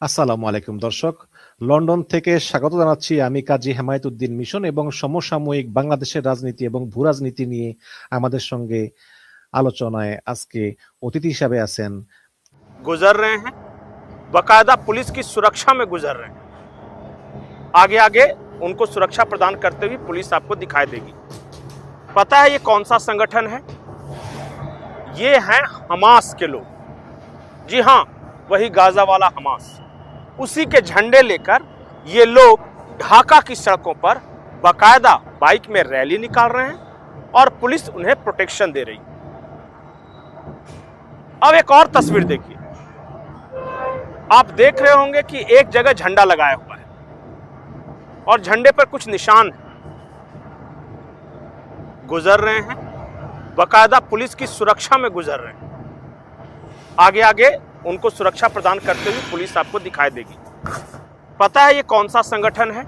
আসসালামু আলাইকুম দর্শক, লন্ডন থেকে স্বাগত জানাচ্ছি। আমি কাজী হেমায়েতুদ্দিন মিশন এবং সমসাময়িক বাংলাদেশের রাজনীতি এবং ভূরাজনীতি নিয়ে আমাদের সঙ্গে আলোচনায় আজকে অতিথি হিসাবে আছেন। गुजर रहे हैं, बाकायदा पुलिस की सुरक्षा में गुजर रहे हैं। आगे आगे उनको सुरक्षा प्रदान करते हुए पुलिस आपको दिखाई देगी। पता है ये कौन सा संगठन है? ये हैं हमास के लोग। जी हाँ, वही गाजा वाला हमास। उसी के झंडे लेकर ये लोग ढाका की सड़कों पर बाकायदा बाइक में रैली निकाल रहे हैं और पुलिस उन्हें प्रोटेक्शन दे रही। अब एक और तस्वीर देखिए। आप देख रहे होंगे कि एक जगह झंडा लगाया हुआ है और झंडे पर कुछ निशान है। गुजर रहे हैं, बाकायदा पुलिस की सुरक्षा में गुजर रहे हैं। आगे आगे उनको सुरक्षा प्रदान करते हुए पुलिस आपको दिखाई देगी। पता है ये कौन सा संगठन है?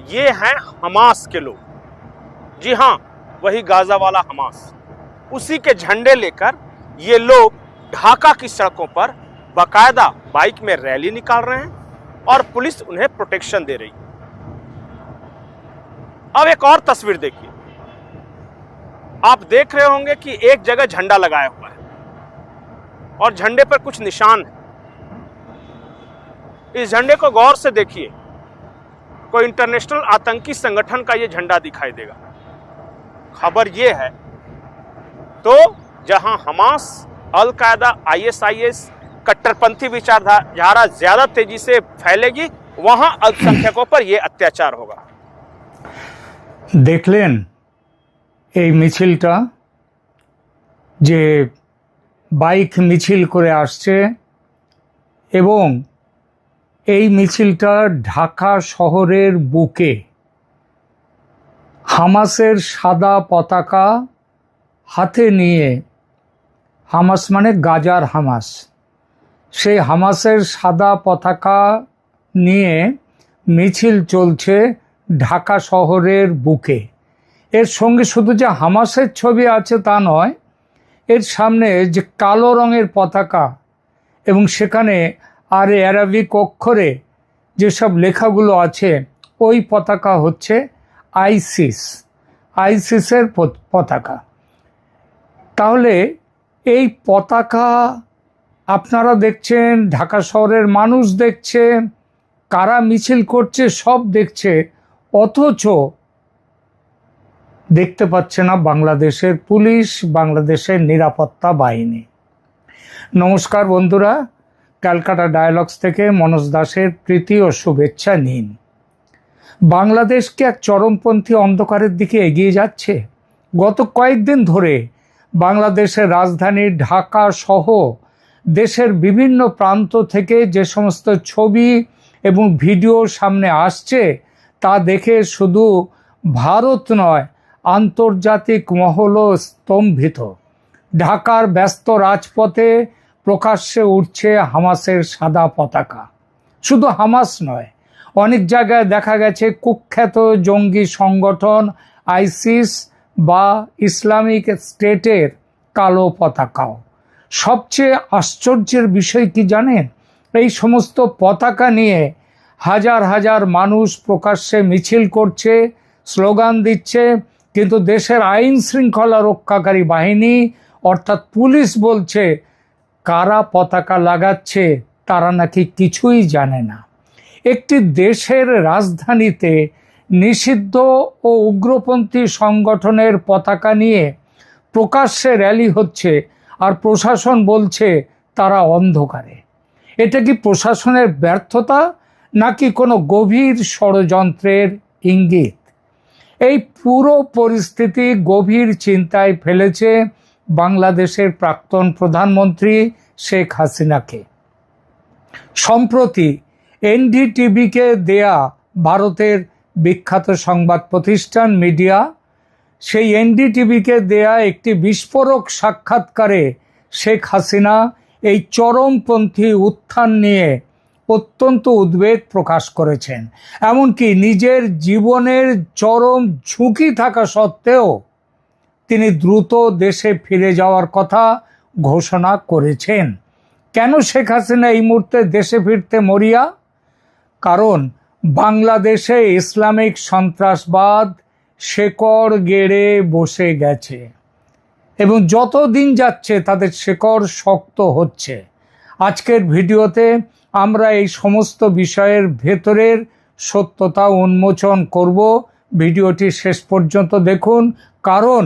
ये हैं हमास के लोग। जी हाँ, वही गाजा वाला हमास। उसी के झंडे लेकर ये लोग ढाका की सड़कों पर बाकायदा बाइक में रैली निकाल रहे हैं और पुलिस उन्हें प्रोटेक्शन दे रही। अब एक और तस्वीर देखिए। आप देख रहे होंगे कि एक जगह झंडा लगाया हुआ है और झंडे पर कुछ निशान है। इस झंडे को गौर से देखिए। कोई इंटरनेशनल आतंकी संगठन का ये झंडा दिखाई देगा। खबर ये है तो जहां हमास, अल कायदा, आईएसआईएस, कट्टरपंथी विचारधारा ज्यादा तेजी से फैलेगी, वहां अल्पसंख्यकों पर यह अत्याचार होगा। দেখলেন এই মিছিলটা যে বাইক মিছিল করে আসছে এবং এই মিছিলটা ঢাকা শহরের বুকে হামাসের সাদা পতাকা হাতে নিয়ে, হামাস মানে গাজার হামাস, সেই হামাসের সাদা পতাকা নিয়ে মিছিল চলছে ঢাকা শহরের বুকে। এর সঙ্গে শুধু যে হামাসের ছবি আছে তা নয়, এর সামনে যে কালো রঙের পতাকা এবং সেখানে আর অ্যারাবিক অক্ষরে যেসব লেখাগুলো আছে, ওই পতাকা হচ্ছে আইসিসের পতাকা। তাহলে এই পতাকা আপনারা দেখছেন, ঢাকা শহরের মানুষ দেখছে, কারা মিছিল করছে সব দেখছে, অথচ দেখতে পাচ্ছে না বাংলাদেশের পুলিশ, বাংলাদেশের নিরাপত্তা বাহিনী। নমস্কার বন্ধুরা, ক্যালকাটা ডায়ালগস থেকে মনোজ দাসের প্রীতি ও শুভেচ্ছা নিন। বাংলাদেশকে এক চরমপন্থী অন্ধকারের দিকে এগিয়ে যাচ্ছে। গত কয়েকদিন ধরে বাংলাদেশের রাজধানী ঢাকা সহ দেশের বিভিন্ন প্রান্ত থেকে যে সমস্ত ছবি এবং ভিডিও সামনে আসছে তা দেখে শুধু ভারত নয়, আন্তর্জাতিক মহলও স্তম্ভিত। ঢাকার ব্যস্ত রাজপথে প্রকাশ্যে উঠছে হামাসের সাদা পতাকা। শুধু হামাস নয়, অনেক জায়গায় দেখা গেছে কুখ্যাত জঙ্গি সংগঠন আইসিস বা ইসলামিক স্টেটের কালো পতাকাও। সবচেয়ে আশ্চর্যের বিষয় কি জানেন? এই সমস্ত পতাকা নিয়ে হাজার হাজার মানুষ প্রকাশ্যে মিছিল করছে, স্লোগান দিচ্ছে, কিন্তু দেশের আইন শৃঙ্খলা রক্ষাকারী বাহিনী অর্থাৎ পুলিশ বলছে কারা পতাকা লাগাচ্ছে তারা নাকি কিছুই জানে না। একটি দেশের রাজধানীতে নিষিদ্ধ ও উগ্রপন্থী সংগঠনের পতাকা নিয়ে প্রকাশ্যে র্যালি হচ্ছে আর প্রশাসন বলছে তারা অন্ধকারে। এটা কি প্রশাসনের ব্যর্থতা নাকি কোনো গভীর ষড়যন্ত্রের ইঙ্গিত? এই পুরো পরিস্থিতি গভীর চিন্তায় ফেলেছে বাংলাদেশের প্রাক্তন প্রধানমন্ত্রী শেখ হাসিনাকে। সম্প্রতি এনডিটিভিকে দেয়া ভারতের বিখ্যাত সংবাদ প্রতিষ্ঠান মিডিয়া, সেই এনডিটিভিকে দেয়া একটি বিস্ফোরক সাক্ষাৎকারে শেখ হাসিনা এই চরমপন্থী উত্থান নিয়ে অত্যন্ত উদ্বেগ প্রকাশ করেছেন। এমনকি নিজের জীবনের চরম ঝুঁকি থাকা সত্ত্বেও তিনি দ্রুত দেশে ফিরে যাওয়ার কথা ঘোষণা করেছেন। কেন শেখ হাসিনা এই মুহূর্তে দেশে ফিরতে মরিয়া? কারণ বাংলাদেশে ইসলামিক সন্ত্রাসবাদ শেকড় গেড়ে বসে গেছে এবং যত দিন যাচ্ছে তাদের শেকড় শক্ত হচ্ছে। আজকের ভিডিওতে আমরা এই সমস্ত বিষয়ের ভেতরের সত্যতা উন্মোচন করব। ভিডিওটি শেষ পর্যন্ত দেখুন, কারণ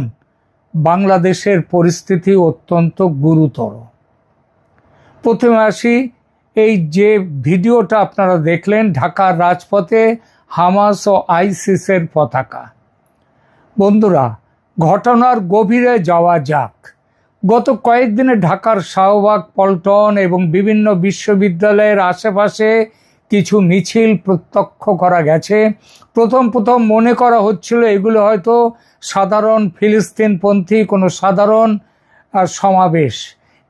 বাংলাদেশের পরিস্থিতি অত্যন্ত গুরুতর। প্রথমে আসি, এই যে ভিডিওটা আপনারা দেখলেন, ঢাকার রাজপথে হামাস ও আইসিসের পতাকা। বন্ধুরা, ঘটনার গভীরে যাওয়া যাক। গত কয়েকদিনে ঢাকার শাহবাগ, পল্টন এবং বিভিন্ন বিশ্ববিদ্যালয়ের আশেপাশে কিছু মিছিল প্রত্যক্ষ করা গেছে। প্রথম মনে করা হচ্ছিল এগুলো হয়তো সাধারণ ফিলিস্তিনপন্থী কোনো সাধারণ সমাবেশ,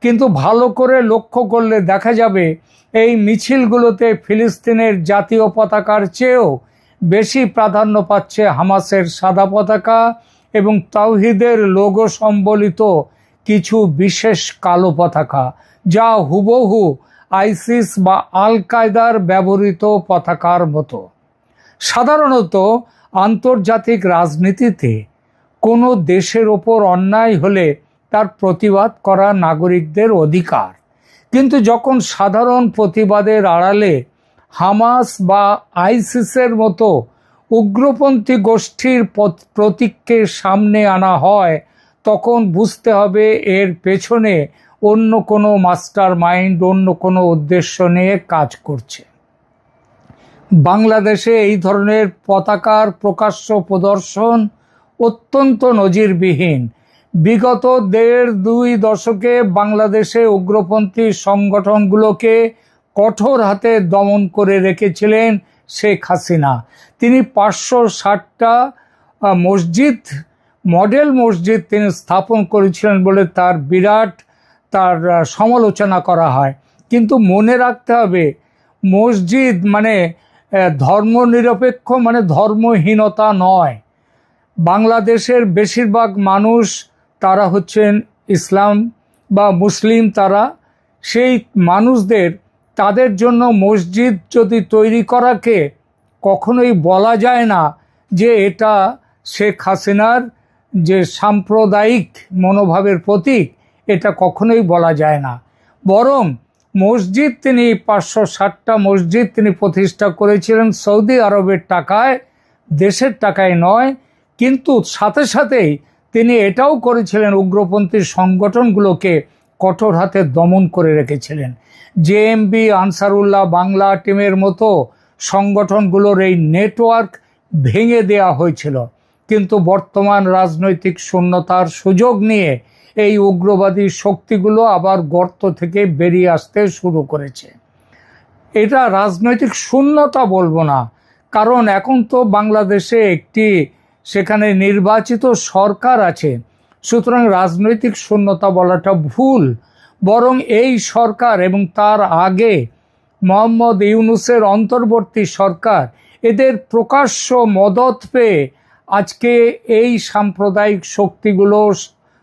কিন্তু ভালো করে লক্ষ্য করলে দেখা যাবে এই মিছিলগুলোতে ফিলিস্তিনের জাতীয় পতাকার চেয়েও বেশি প্রাধান্য পাচ্ছে হামাসের সাদা পতাকা এবং তাওহিদের লোগো সম্বলিত কিছু বিশেষ কালো পতাকা, যা হুবহু আইসিস বা আল কায়দার ব্যবহৃত পতাকার মতো। সাধারণত আন্তর্জাতিক রাজনীতিতে কোনো দেশের ওপর অন্যায় হলে তার প্রতিবাদ করা নাগরিকদের অধিকার, কিন্তু যখন সাধারণ প্রতিবাদের আড়ালে হামাস বা আইসিসের মতো উগ্রপন্থী গোষ্ঠীর প্রতীককে সামনে আনা হয়, তখন বুঝতে হবে এর পেছনে অন্য কোনো মাস্টার মাইন্ড, অন্য কোনো উদ্দেশ্য নিয়ে কাজ করছে। বাংলাদেশে এই ধরনের পতাকার প্রকাশ্য প্রদর্শন অত্যন্ত নজিরবিহীন। বিগত 1.5-2 দশকে বাংলাদেশে উগ্রপন্থী সংগঠনগুলোকে কঠোর হাতে দমন করে রেখেছিলেন শেখ হাসিনা। তিনি 560টা মডেল মসজিদ তিনি স্থাপন করেছিলেন বলে তার সমালোচনা করা হয়। কিন্তু মনে রাখতে হবে, মসজিদ মানে ধর্মনিরপেক্ষ, মানে ধর্মহীনতা নয়। বাংলাদেশের বেশিরভাগ মানুষ তারা হচ্ছেন ইসলাম বা মুসলিম, সেই মানুষদের তাদের জন্য মসজিদ যদি তৈরি করাকে কখনোই বলা যায় না যে এটা শেখ হাসিনার যে সাম্প্রদায়িক মনোভাবের প্রতীক, এটা কখনোই বলা যায় না। বরং মসজিদ তিনি 560টা মসজিদ তিনি প্রতিষ্ঠা করেছিলেন সৌদি আরবের টাকায়, দেশের টাকায় নয়। কিন্তু সাথে সাথেই তিনি এটাও করেছিলেন, উগ্রপন্থী সংগঠনগুলোকে কঠোর হাতে দমন করে রেখেছিলেন। জেএমবি, আনসারুল্লাহ বাংলা টিমের মতো সংগঠনগুলোর এই নেটওয়ার্ক ভেঙে দেওয়া হয়েছিল। কিন্তু বর্তমান রাজনৈতিক শূন্যতার সুযোগ নিয়ে এই উগ্রবাদী শক্তিগুলো আবার গর্ত থেকে বেরিয়ে আসতে শুরু করেছে। এটা রাজনৈতিক শূন্যতা বলবো না, কারণ এখন তো বাংলাদেশে সেখানে নির্বাচিত সরকার আছে, সুতরাং রাজনৈতিক শূন্যতা বলাটা ভুল। বরং এই সরকার এবং তার আগে মোহাম্মদ ইউনূসের অন্তর্বর্তী সরকার, এদের প্রকাশ্য মদত পেয়ে আজকে এই সাম্প্রদায়িক শক্তিগুলো,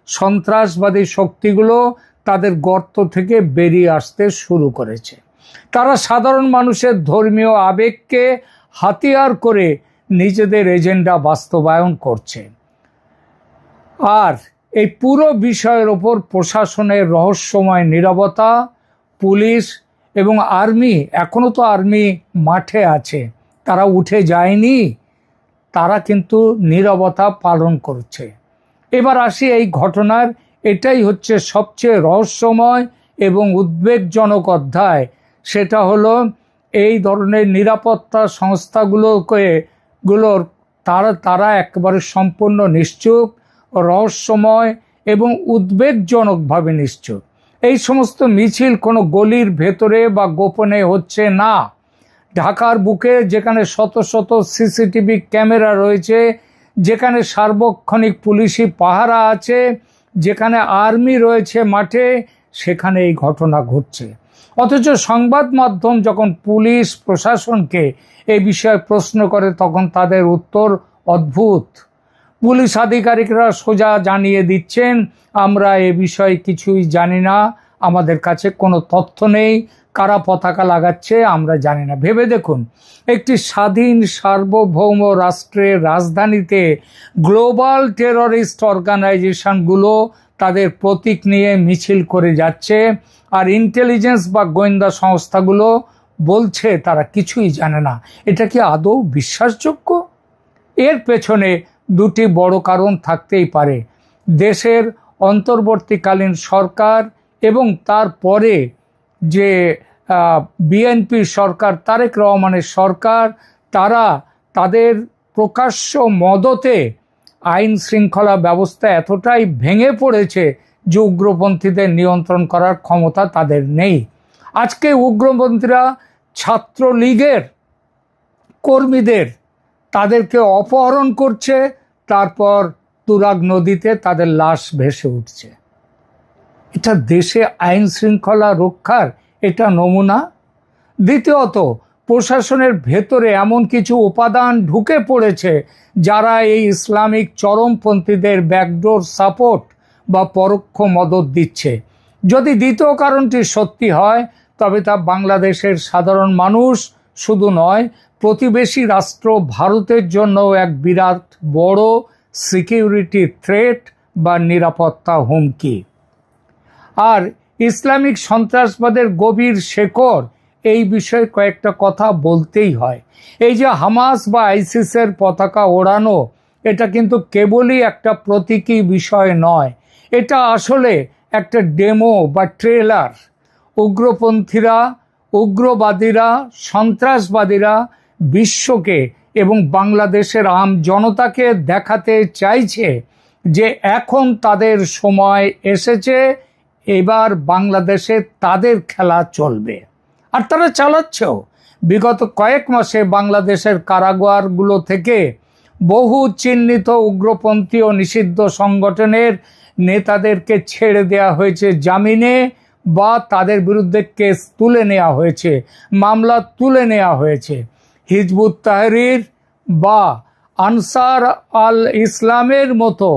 সন্ত্রাসবাদী শক্তিগুলো তাদের গর্ত থেকে বেরিয়ে আসতে শুরু করেছে। তারা সাধারণ মানুষের ধর্মীয় আবেগকে হাতিয়ার করে নিজেদের এজেন্ডা বাস্তবায়ন করছে। আর এই পুরো বিষয়ের ওপর প্রশাসনের রহস্যময় নীরবতা, পুলিশ এবং আর্মি, এখনো তো আর্মি মাঠে আছে, তারা উঠে যায়নি, তারা কিন্তু নীরবতা পালন করছে। এবার আসি এই ঘটনার, এটাই হচ্ছে সবচেয়ে রহস্যময় এবং উদ্বেগজনক অধ্যায়। সেটা হলো এই ধরনের নিরাপত্তা সংস্থাগুলোর তারা একেবারে সম্পূর্ণ নিশ্চুপ, রহস্যময় এবং উদ্বেগজনকভাবে নিশ্চুপ। এই সমস্ত মিছিল কোনো গলির ভেতরে বা গোপনে হচ্ছে না। ঢাকার বুকে যেখানে শত শত সিসিটিভি ক্যামেরা রয়েছে, যেখানে সার্বক্ষণিক পুলিশি পাহারা আছে, যেখানে আর্মি রয়েছে মাঠে, সেখানে এই ঘটনা ঘটছে। অথচ সংবাদ মাধ্যম যখন পুলিশ প্রশাসনকে এই বিষয়ে প্রশ্ন করে, তখন তাদের উত্তর অদ্ভুত। পুলিশ আধিকারিকরা সোজা জানিয়ে দিচ্ছেন, আমরা এ বিষয়ে কিছুই জানি না, আমাদের কাছে কোনো তথ্য নেই। কারা পতাকা লাগাচ্ছে আমরা জানি না। ভেবে দেখুন, একটি স্বাধীন সার্বভৌম রাষ্ট্রের রাজধানীতে গ্লোবাল টেররিস্ট অর্গানাইজেশনগুলো তাদের প্রতীক নিয়ে মিছিল করে যাচ্ছে, আর ইন্টেলিজেন্স বা গোয়েন্দা সংস্থাগুলো বলছে তারা কিছুই জানে না। এটা কি আদৌ বিশ্বাসযোগ্য? এর পেছনে দুটি বড় কারণ থাকতেই পারে। দেশের অন্তর্বর্তীকালীন সরকার এবং তারপরে যে বিএনপি সরকার, তারেক রহমানের সরকার, তারা তাদের প্রকাশ্য মদতে আইন শৃঙ্খলা ব্যবস্থা এতটাই ভেঙে পড়েছে যে উগ্রপন্থীদের নিয়ন্ত্রণ করার ক্ষমতা তাদের নেই। আজকে উগ্রপন্থীরা ছাত্রলীগের কর্মীদের তাদেরকে অপহরণ করছে, তারপর তুরাগ নদীতে তাদের লাশ ভেসে উঠছে। এটা দেশে আইন শৃঙ্খলা রক্ষার এটা নমুনা? দ্বিতীয়ত, প্রশাসনের ভেতরে এমন কিছু উপাদান ঢুকে পড়েছে যারা এই ইসলামিক চরমপন্থীদের ব্যাকডোর সাপোর্ট বা পরোক্ষ মদত দিচ্ছে। যদি দ্বিতীয় কারণটি সত্যি হয়, তবে তা বাংলাদেশের সাধারণ মানুষ শুধু নয়, প্রতিবেশী রাষ্ট্র ভারতের জন্য এক বিরাট বড় সিকিউরিটি থ্রেট বা নিরাপত্তা হুমকি। আর ইসলামিক সন্ত্রাসবাদের গভীর শেকড়, এই বিষয়ে কয়েকটা কথা বলতেই হয়। এই যে হামাস বা আইসিসের পতাকা ওড়ানো, এটা কিন্তু কেবলই একটা প্রতীকী বিষয় নয়, এটা আসলে একটা ডেমো বা ট্রেলার। উগ্রপন্থীরা, উগ্রবাদীরা, সন্ত্রাসবাদীরা বিশ্বকে এবং বাংলাদেশের আম জনতাকে দেখাতে চাইছে যে এখন তাদের সময় এসেছে, এবার বাংলাদেশে তাদের খেলা চলবে। আর তারা চালাচ্ছেও। বিগত কয়েক মাসে বাংলাদেশের কারাগারগুলো থেকে বহু চিহ্নিত উগ্রপন্থী ও নিষিদ্ধ সংগঠনের নেতাদেরকে ছেড়ে দেওয়া হয়েছে জামিনে, বা তাদের বিরুদ্ধে কেস তুলে নেওয়া হয়েছে, মামলা তুলে নেওয়া হয়েছে। হিজবুত তাহরির বা আনসার আল ইসলামের মতো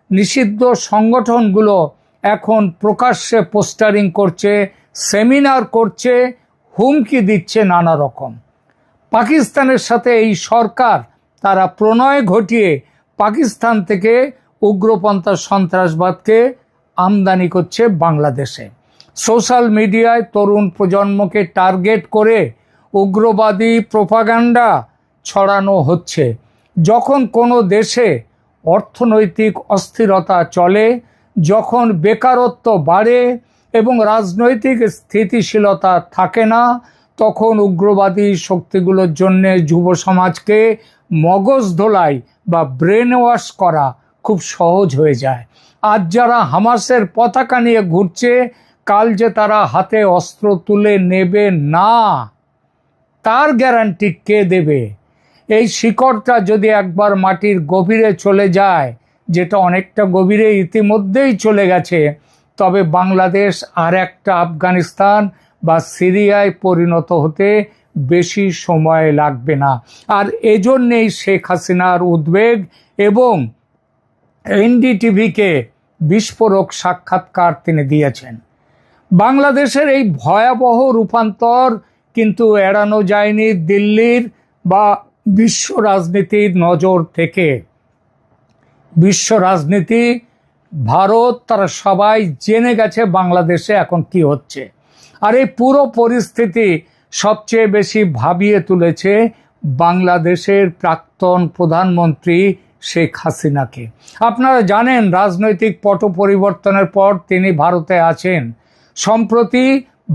নিষিদ্ধ সংগঠনগুলো এখন প্রকাশ্যে পোস্টারিং করছে, সেমিনার করছে, হুমকি দিচ্ছে নানা রকম। পাকিস্তানের সাথে এই সরকার তারা প্রণয় ঘটিয়ে পাকিস্তান থেকে উগ্রপন্থা সন্ত্রাসবাদকে আমদানি করছে বাংলাদেশে। সোশ্যাল মিডিয়ায় তরুণ প্রজন্মকে টার্গেট করে উগ্রবাদী প্রোপাগান্ডা ছড়ানো হচ্ছে। যখন কোনো দেশে অর্থনৈতিক অস্থিরতা চলে, যখন বেকারত্ব বাড়ে এবং রাজনৈতিক স্থিতিশীলতা থাকে না, তখন উগ্রবাদী শক্তিগুলোর জন্য যুব সমাজকে মগজ ধোলাই বা ব্রেন ওয়াশ করা খুব সহজ হয়ে যায়। আজ যারা হামাসের পতাকা নিয়ে ঘুরছে, কাল যে তারা হাতে অস্ত্র তুলে নেবে না, তার গ্যারান্টি কে দেবে? এই শিকড়টা যদি একবার মাটির গভীরে চলে যায়, যেটা অনেকটা গভীরে ইতিমধ্যেই চলে গেছে, তবে বাংলাদেশ আর একটা আফগানিস্তান বা সিরিয়ায় পরিণত হতে বেশি সময় লাগবে না। আর এজন্যেই শেখ হাসিনার উদ্বেগ এবং এনডিটিভিকে বিস্ফোরক সাক্ষাৎকার তিনি দিয়েছেন। বাংলাদেশের এই ভয়াবহ রূপান্তর কিন্তু এড়ানো যায়নি দিল্লির বা বিশ্ব রাজনীতির নজর থেকে। বিশ্ব রাজনীতি, ভারত, তারা সবাই জেনে গেছে বাংলাদেশে এখন কি হচ্ছে। আর এই পুরো পরিস্থিতি সবচেয়ে বেশি ভাবিয়ে তুলেছে বাংলাদেশের প্রাক্তন প্রধানমন্ত্রী শেখ হাসিনাকে। আপনারা জানেন, রাজনৈতিক পট পরিবর্তনের পর তিনি ভারতে আছেন। সম্প্রতি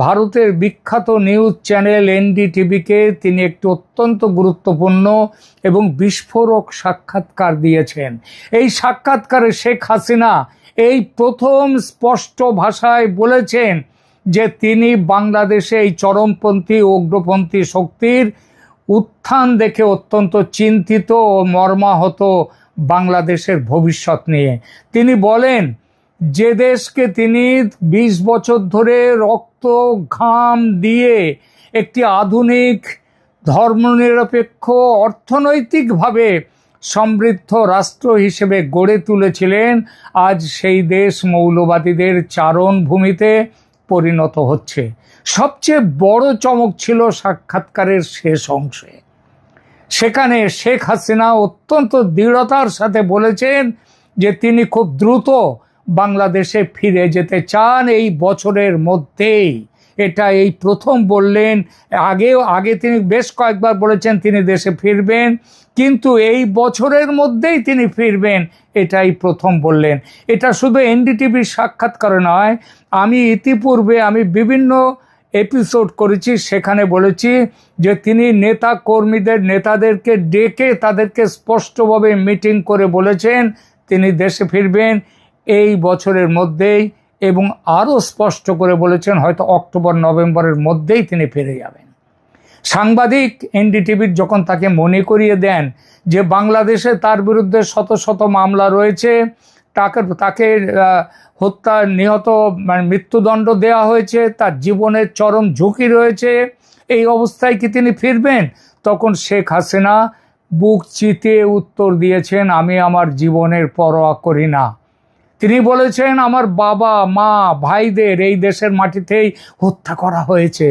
ভারতের বিখ্যাত নিউজ চ্যানেল এনডিটিভিকে তিনি একটি অত্যন্ত গুরুত্বপূর্ণ এবং বিস্ফোরক সাক্ষাৎকার দিয়েছেন। এই সাক্ষাৎকারে শেখ হাসিনা এই প্রথম স্পষ্ট ভাষায় বলেছেন যে তিনি বাংলাদেশে এই চরমপন্থী উগ্রপন্থী শক্তির উত্থান দেখে অত্যন্ত চিন্তিত ও মর্মাহত বাংলাদেশের ভবিষ্যৎ নিয়ে। তিনি বলেন, যে দেশকে তিনি 20 বছর ধরে রক্ত ঘাম দিয়ে একটি আধুনিক ধর্মনিরপেক্ষ অর্থনৈতিকভাবে সমৃদ্ধ রাষ্ট্র হিসেবে গড়ে তুলেছিলেন, আজ সেই দেশ মৌলবাদীদের চারণভূমিতে পরিণত হচ্ছে। সবচেয়ে বড় চমক ছিল সাক্ষাৎকারের শেষ অংশে। সেখানে শেখ হাসিনা অত্যন্ত দৃঢ়তার সাথে বলেছেন যে তিনি খুব দ্রুত বাংলাদেশে ফিরে যেতে চান এই বছরের মধ্যেই। এটা এই প্রথম বললেন। আগে তিনি বেশ কয়েকবার বলেছেন তিনি দেশে ফিরবেন, কিন্তু এই বছরের মধ্যেই তিনি ফিরবেন এটাই প্রথম বললেন। এটা শুধু এনডিটিভির সাক্ষাৎকারে নয়, আমি ইতিপূর্বে বিভিন্ন এপিসোড করেছি, সেখানে বলেছি যে তিনি নেতাদেরকে ডেকে তাদেরকে স্পষ্টভাবে মিটিং করে বলেছেন তিনি দেশে ফিরবেন এই বছরের মধ্যেই, এবং আরও স্পষ্ট করে বলেছেন হয়তো অক্টোবর নভেম্বরের মধ্যেই তিনি ফিরে যাবেন। সাংবাদিক এনডিটিভির যখন তাকে মনে করিয়ে দেন যে বাংলাদেশে তার বিরুদ্ধে শত শত মামলা রয়েছে, তাকে হত্যা, নিহত, মৃত্যুদণ্ড দেওয়া হয়েছে, তার জীবনের চরম ঝুঁকি রয়েছে, এই অবস্থায় কি তিনি ফিরবেন? তখন শেখ হাসিনা বুক চিতিয়ে উত্তর দিয়েছেন, আমি আমার জীবনের পরোয়া করি না। তিনি বলেছেন আমার বাবা মা ভাইদের এই দেশের মাটিতেই হত্যা করা হয়েছে,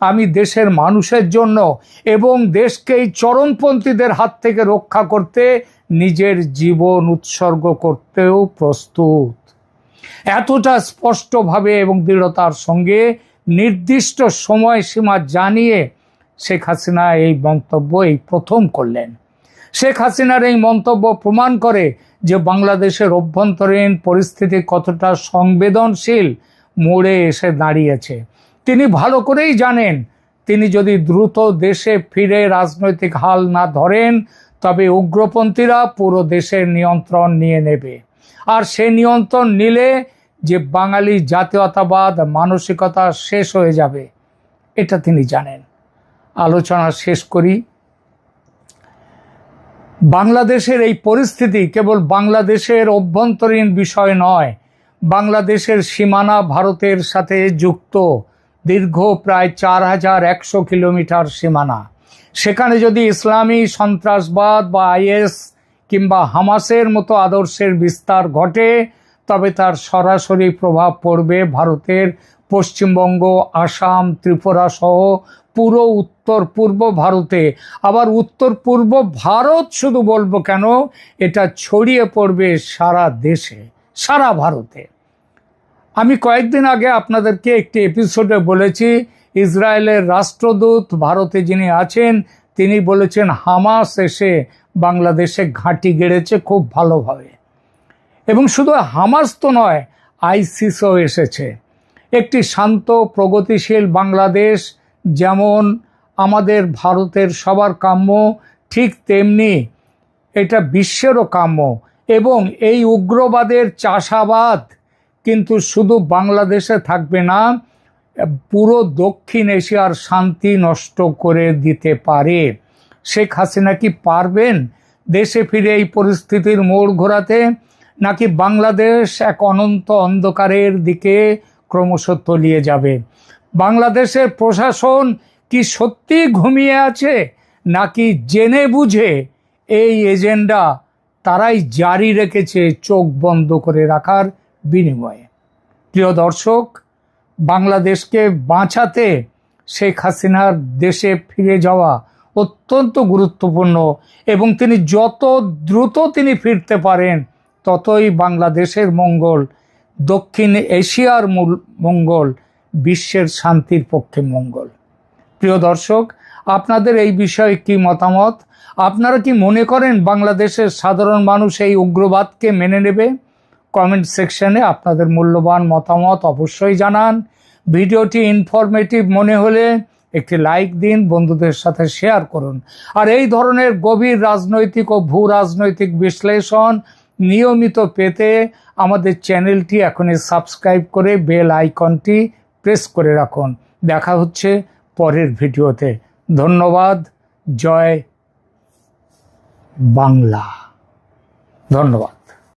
আমি দেশের মানুষের জন্য এবং দেশকে এই চরমপন্থীদের হাত থেকে রক্ষা করতে নিজের জীবন উৎসর্গ করতেও প্রস্তুত। এতটা স্পষ্টভাবে এবং দৃঢ়তার সঙ্গে নির্দিষ্ট সময়সীমা জানিয়ে শেখ হাসিনা এই মন্তব্য এই প্রথম করলেন। শেখ হাসিনার এই মন্তব্য প্রমাণ করে যে বাংলাদেশের অভ্যন্তরীণ পরিস্থিতি কতটা সংবেদনশীল মোড়ে এসে দাঁড়িয়েছে। তিনি ভালো করেই জানেন তিনি যদি দ্রুত দেশে ফিরে রাজনৈতিক হাল না ধরেন তবে উগ্রপন্থীরা পুরো দেশের নিয়ন্ত্রণ নিয়ে নেবে, আর সে নিয়ন্ত্রণ নিলে যে বাঙালি জাতীয়তাবাদ মানসিকতা শেষ হয়ে যাবে, এটা তিনি জানেন। আলোচনা শেষ করি। বাংলাদেশের এই পরিস্থিতি কেবল বাংলাদেশের অভ্যন্তরীণ বিষয় নয়, বাংলাদেশের সীমানা ভারতের সাথে যুক্ত দীর্ঘ প্রায় 4100 কিলোমিটার সীমানা। সেখানে যদি ইসলামী সন্ত্রাসবাদ বা আইএস কিংবা হামাসের মতো আদর্শের বিস্তার ঘটে তবে তার সরাসরি প্রভাব পড়বে ভারতের পশ্চিমবঙ্গ, আসাম, ত্রিপুরা সহ পুরো উত্তর পূর্ব ভারতে। আবার উত্তর পূর্ব ভারত শুধু বলবো কেন, এটা ছড়িয়ে পড়বে সারা দেশে, সারা ভারতে। আমি কয়েকদিন আগে আপনাদেরকে একটি এপিসোডে বলেছি ইসরায়েলের রাষ্ট্রদূত ভারতে যিনি আছেন তিনি বলেছেন হামাস এসে বাংলাদেশে ঘাঁটি গেড়েছে খুব ভালোভাবে, এবং শুধু হামাস তো নয়, আইসিসও এসেছে। একটি শান্ত প্রগতিশীল বাংলাদেশ যেমন আমাদের ভারতের সবার কাম্য, ঠিক তেমনি এটা বিশ্বেরও কাম্য। এবং এই উগ্রবাদের চাষাবাদ কিন্তু শুধু বাংলাদেশে থাকবে না, পুরো দক্ষিণ এশিয়ার শান্তি নষ্ট করে দিতে পারে। শেখ হাসিনা কি পারবেন দেশে ফিরে এই পরিস্থিতির মোড় ঘোরাতে, নাকি বাংলাদেশ এক অনন্ত অন্ধকারের দিকে ক্রমশ তলিয়ে যাবে? বাংলাদেশের প্রশাসন কি সত্যি ঘুমিয়ে আছে, নাকি জেনে বুঝে এই এজেন্ডা তারাই জারি রেখেছে চোখ বন্ধ করে রাখার বিনিময়ে? প্রিয় দর্শক, বাংলাদেশকে বাঁচাতে শেখ হাসিনার দেশে ফিরে যাওয়া অত্যন্ত গুরুত্বপূর্ণ, এবং তিনি যত দ্রুত তিনি ফিরতে পারেন ততই বাংলাদেশের মঙ্গল, দক্ষিণ এশিয়ার মঙ্গল, বিশ্বের শান্তির পক্ষে মঙ্গল। প্রিয় দর্শক, আপনাদের এই বিষয়ে কি মতামত? আপনারা কি মনে করেন বাংলাদেশের সাধারণ মানুষ এই উগ্রবাদকে মেনে নেবে? কমেন্ট সেকশনে আপনাদের মূল্যবান মতামত অবশ্যই জানান। ভিডিওটি ইনফরমেটিভ মনে হলে একটি লাইক দিন, বন্ধুদের সাথে শেয়ার করুন। আর এই ধরনের গভীর রাজনৈতিক ও ভূ রাজনৈতিক বিশ্লেষণ নিয়মিত পেতে আমাদের চ্যানেলটি এখনই সাবস্ক্রাইব করে বেল আইকনটি প্রেস করে রাখুন। দেখা হচ্ছে পরের ভিডিওতে। ধন্যবাদ। জয় বাংলা। ধন্যবাদ।